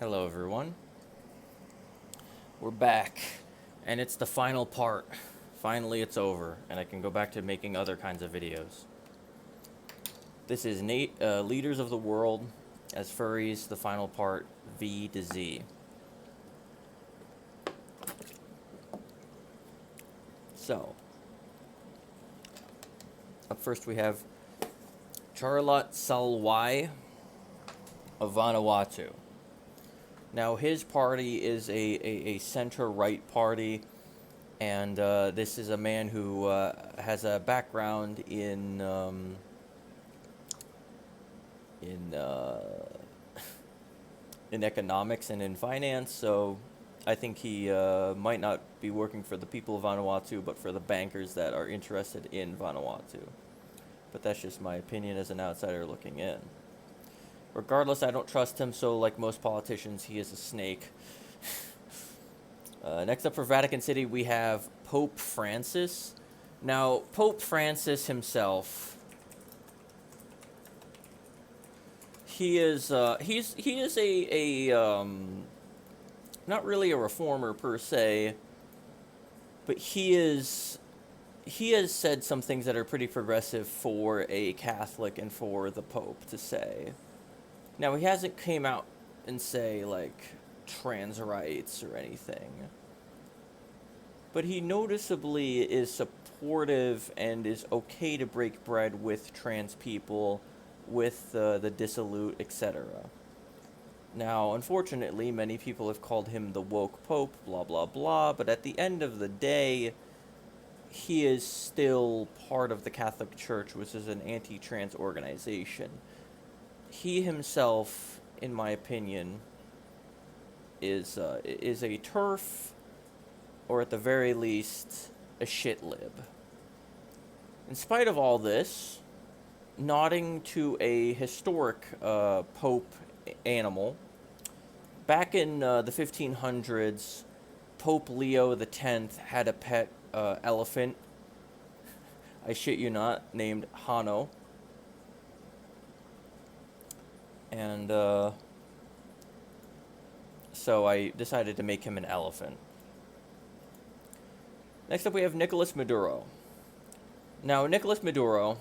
Hello, everyone. We're back, and it's the final part. Finally, it's over, and I can go back to making other kinds of videos. This is Leaders of the World as Furries, the final part, V to Z. So, up first we have Charlotte Salwai of Vanuatu. Now, his party is a center-right party, and this is a man who has a background in in economics and in finance. So, I think he might not be working for the people of Vanuatu, but for the bankers that are interested in Vanuatu. But that's just my opinion as an outsider looking in. Regardless, I don't trust him, so like most politicians, he is a snake. Next up for Vatican City, we have Pope Francis. Now, Pope Francis himself, he is a not really a reformer per se, but he has said some things that are pretty progressive for a Catholic and for the Pope to say. Now, he hasn't came out and say, like, trans rights or anything. But he noticeably is supportive and is okay to break bread with trans people, with the dissolute, etc. Now, unfortunately, many people have called him the woke pope, blah, blah, blah, but at the end of the day, he is still part of the Catholic Church, which is an anti-trans organization. He himself, in my opinion, is a turf, or at the very least, a shit lib. In spite of all this, nodding to a historic Pope animal, back in the 1500s, Pope Leo X had a pet elephant, I shit you not, named Hanno. And so I decided to make him an elephant. Next up, we have Nicolas Maduro. Now, Nicolas Maduro,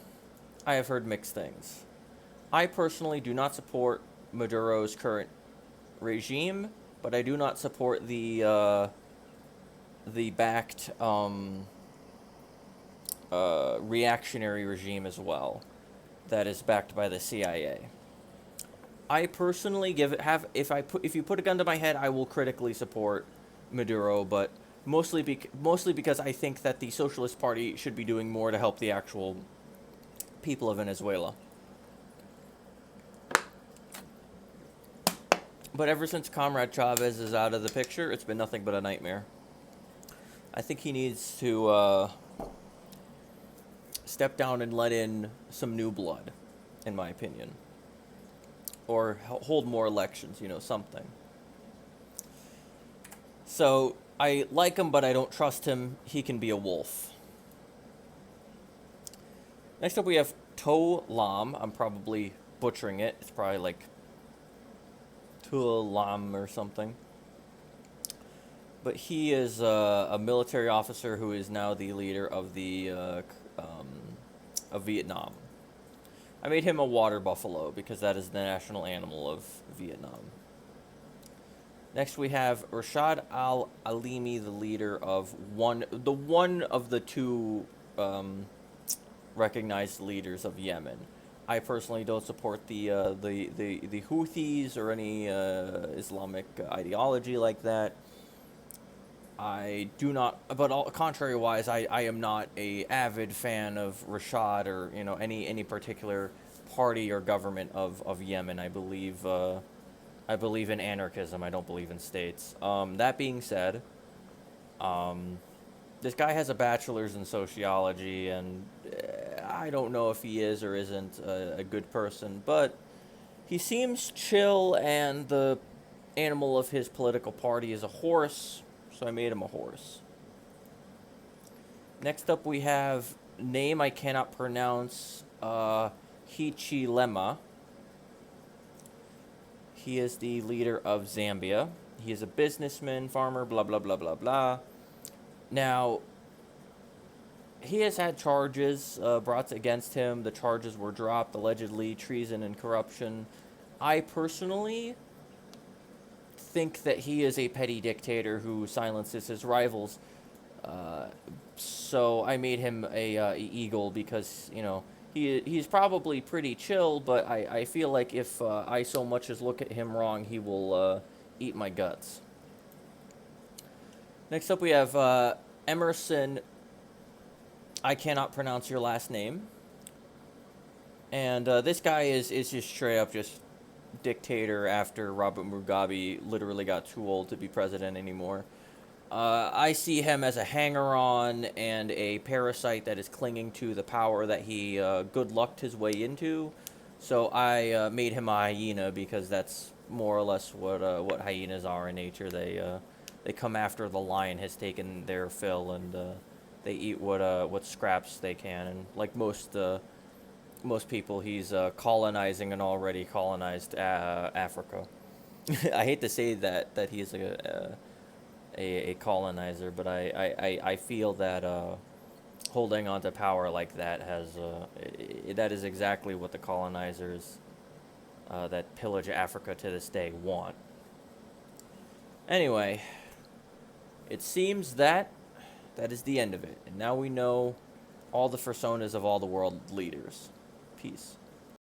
I have heard mixed things. I personally do not support Maduro's current regime, but I do not support the backed reactionary regime as well, that is backed by the CIA. I personally if you put a gun to my head, I will critically support Maduro, but mostly because I think that the Socialist Party should be doing more to help the actual people of Venezuela. But ever since Comrade Chavez is out of the picture, it's been nothing but a nightmare. I think he needs to step down and let in some new blood, in my opinion. Or hold more elections, something. So, I like him, but I don't trust him. He can be a wolf. Next up, we have To Lam. I'm probably butchering it. It's probably like To Lam or something. But he is a military officer who is now the leader of of Vietnam. I made him a water buffalo because that is the national animal of Vietnam. Next, we have Rashad al-Alimi, the leader of one of the two recognized leaders of Yemen. I personally don't support the Houthis or any Islamic ideology like that. I do not, but contrary-wise, I am not a avid fan of Rashad or any particular party or government of Yemen. I believe in anarchism. I don't believe in states. That being said, this guy has a bachelor's in sociology, and I don't know if he is or isn't a good person, but he seems chill, and the animal of his political party is a horse. So I made him a horse. Next up, we have name I cannot pronounce, Hichilema. He is the leader of Zambia. He is a businessman, farmer, blah, blah, blah, blah, blah. Now, he has had charges brought against him. The charges were dropped, allegedly treason and corruption. I personally think that he is a petty dictator who silences his rivals. So I made him a eagle because, you know, he's probably pretty chill, but I feel like if I so much as look at him wrong, he will eat my guts. Next up we have Emerson. I cannot pronounce your last name. And this guy is just straight up just dictator after Robert Mugabe literally got too old to be president anymore. I see him as a hanger-on and a parasite that is clinging to the power that he good lucked his way into. So I made him a hyena because that's more or less what hyenas are in nature. They come after the lion has taken their fill, and they eat what scraps they can. And like most people, he's colonizing an already colonized Africa. I hate to say that he's a colonizer, but I feel that holding on to power like that that is exactly what the colonizers that pillage Africa to this day want. Anyway, it seems that is the end of it, and now we know all the personas of all the world leaders. Peace.